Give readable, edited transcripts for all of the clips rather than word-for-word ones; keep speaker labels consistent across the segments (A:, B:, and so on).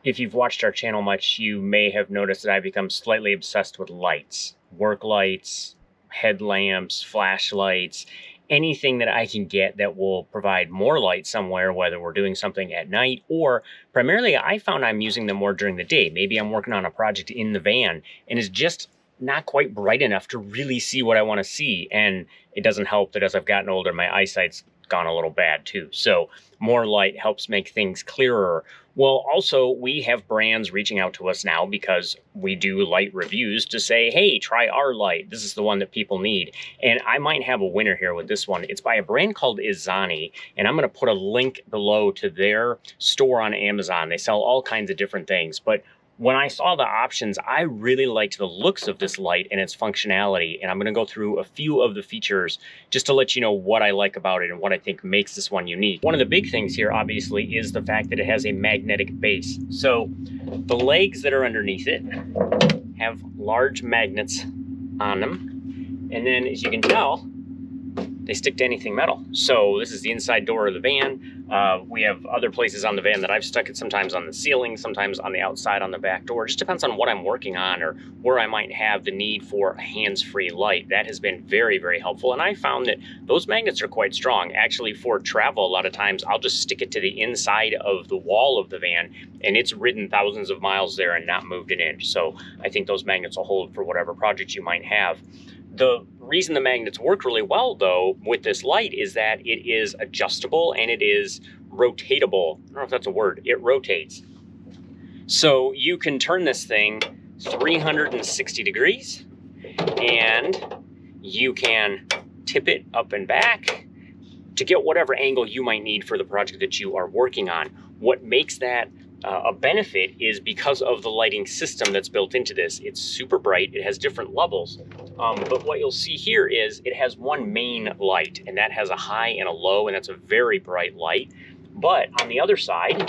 A: If you've watched our channel much, you may have noticed that I've become slightly obsessed with lights. Work lights, headlamps, flashlights, anything that I can get that will provide more light somewhere, whether we're doing something at night or primarily I found I'm using them more during the day. Maybe I'm working on a project in the van and it's just not quite bright enough to really see what I want to see. And it doesn't help that as I've gotten older, my eyesight's gone a little bad too. So more light helps make things clearer. Well, also, we have brands reaching out to us now because we do light reviews to say, hey, try our light. This is the one that people need. And I might have a winner here with this one. It's by a brand called Yzoni, and I'm going to put a link below to their store on Amazon. They sell all kinds of different things, but when I saw the options, I really liked the looks of this light and its functionality, and I'm going to go through a few of the features just to let you know what I like about it and what I think makes this one unique. One of the big things here, obviously, is the fact that it has a magnetic base. So the legs that are underneath it have large magnets on them, and then as you can tell, they stick to anything metal. So this is the inside door of the van. We have other places on the van that I've stuck it, sometimes on the ceiling, sometimes on the outside on the back door. It just depends on what I'm working on or where I might have the need for a hands-free light. That has been very, very helpful. And I found that those magnets are quite strong. Actually, for travel, a lot of times I'll just stick it to the inside of the wall of the van and it's ridden thousands of miles there and not moved an inch. So I think those magnets will hold for whatever project you might have. The reason the magnets work really well, though, with this light is that it is adjustable and it is rotatable. I don't know if that's a word. It rotates. So you can turn this thing 360 degrees and you can tip it up and back to get whatever angle you might need for the project that you are working on. What makes that a benefit is because of the lighting system that's built into this. It's super bright, it has different levels, but what you'll see here is it has one main light, and that has a high and a low, and that's a very bright light. But on the other side,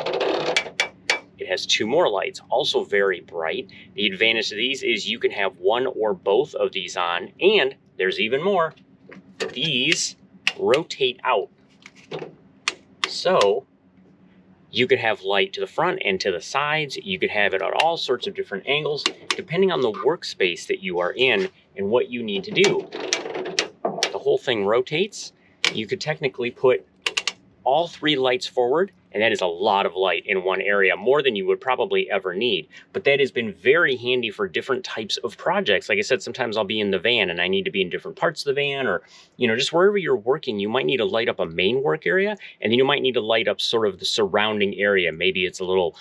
A: it has two more lights, also very bright. The advantage of these is you can have one or both of these on, and there's even more. These rotate out. So you could have light to the front and to the sides. You could have it at all sorts of different angles, depending on the workspace that you are in and what you need to do. The whole thing rotates. You could technically put all three lights forward, and that is a lot of light in one area, more than you would probably ever need. But that has been very handy for different types of projects. Like I said, sometimes I'll be in the van and I need to be in different parts of the van, or just wherever you're working, you might need to light up a main work area, and then you might need to light up sort of the surrounding area. Maybe it's a little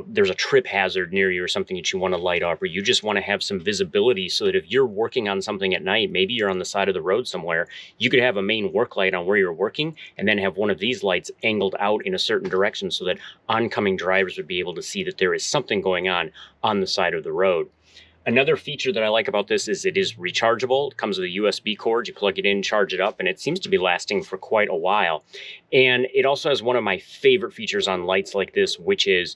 A: there's a trip hazard near you or something that you want to light up, or you just want to have some visibility so that if you're working on something at night, maybe you're on the side of the road somewhere, you could have a main work light on where you're working and then have one of these lights angled out in a certain direction so that oncoming drivers would be able to see that there is something going on the side of the road. Another feature that I like about this is it is rechargeable. It comes with a USB cord. You plug it in, charge it up, and it seems to be lasting for quite a while. And it also has one of my favorite features on lights like this, which is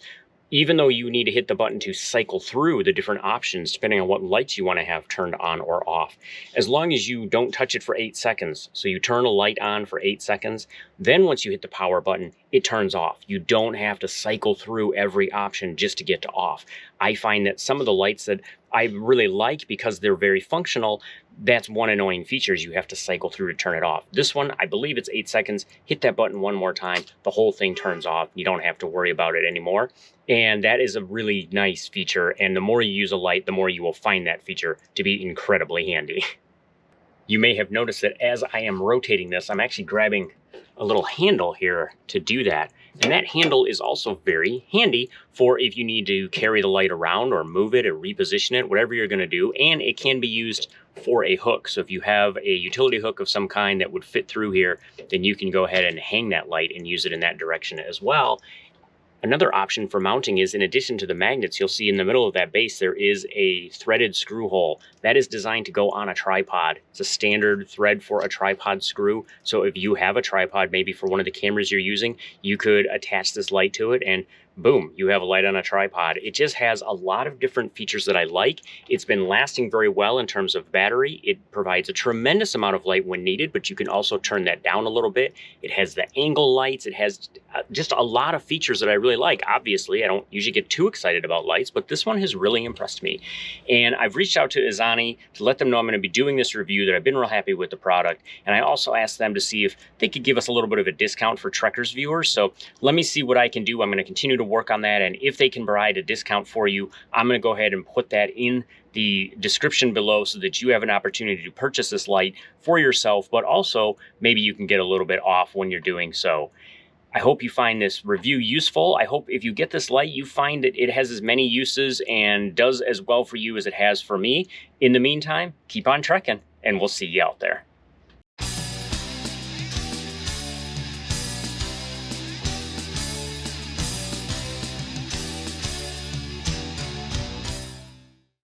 A: even though you need to hit the button to cycle through the different options, depending on what lights you want to have turned on or off, as long as you don't touch it for 8 seconds. So you turn a light on for 8 seconds, then once you hit the power button, it turns off. You don't have to cycle through every option just to get to off. I find that some of the lights that I really like, because they're very functional, that's one annoying feature is you have to cycle through to turn it off. This one, I believe it's 8 seconds. Hit that button one more time, the whole thing turns off. You don't have to worry about it anymore. And that is a really nice feature. And the more you use a light, the more you will find that feature to be incredibly handy. You may have noticed that as I am rotating this, I'm actually grabbing a little handle here to do that. And that handle is also very handy for if you need to carry the light around or move it or reposition it, whatever you're going to do. And it can be used for a hook. So if you have a utility hook of some kind that would fit through here, then you can go ahead and hang that light and use it in that direction as well. Another option for mounting is, in addition to the magnets, you'll see in the middle of that base there is a threaded screw hole. That is designed to go on a tripod. It's a standard thread for a tripod screw. So if you have a tripod, maybe for one of the cameras you're using, you could attach this light to it and boom, you have a light on a tripod. It just has a lot of different features that I like. It's been lasting very well in terms of battery. It provides a tremendous amount of light when needed, but you can also turn that down a little bit. It has the angle lights. It has just a lot of features that I really like. Obviously, I don't usually get too excited about lights, but this one has really impressed me. And I've reached out to Yzoni to let them know I'm going to be doing this review, that I've been real happy with the product. And I also asked them to see if they could give us a little bit of a discount for Trekkers viewers. So let me see what I can do. I'm going to continue to work on that, and if they can provide a discount for you, I'm going to go ahead and put that in the description below so that you have an opportunity to purchase this light for yourself, but also maybe you can get a little bit off when you're doing so. I hope you find this review useful. I hope if you get this light, you find that it has as many uses and does as well for you as it has for me. In the meantime, keep on trekking, and we'll see you out there.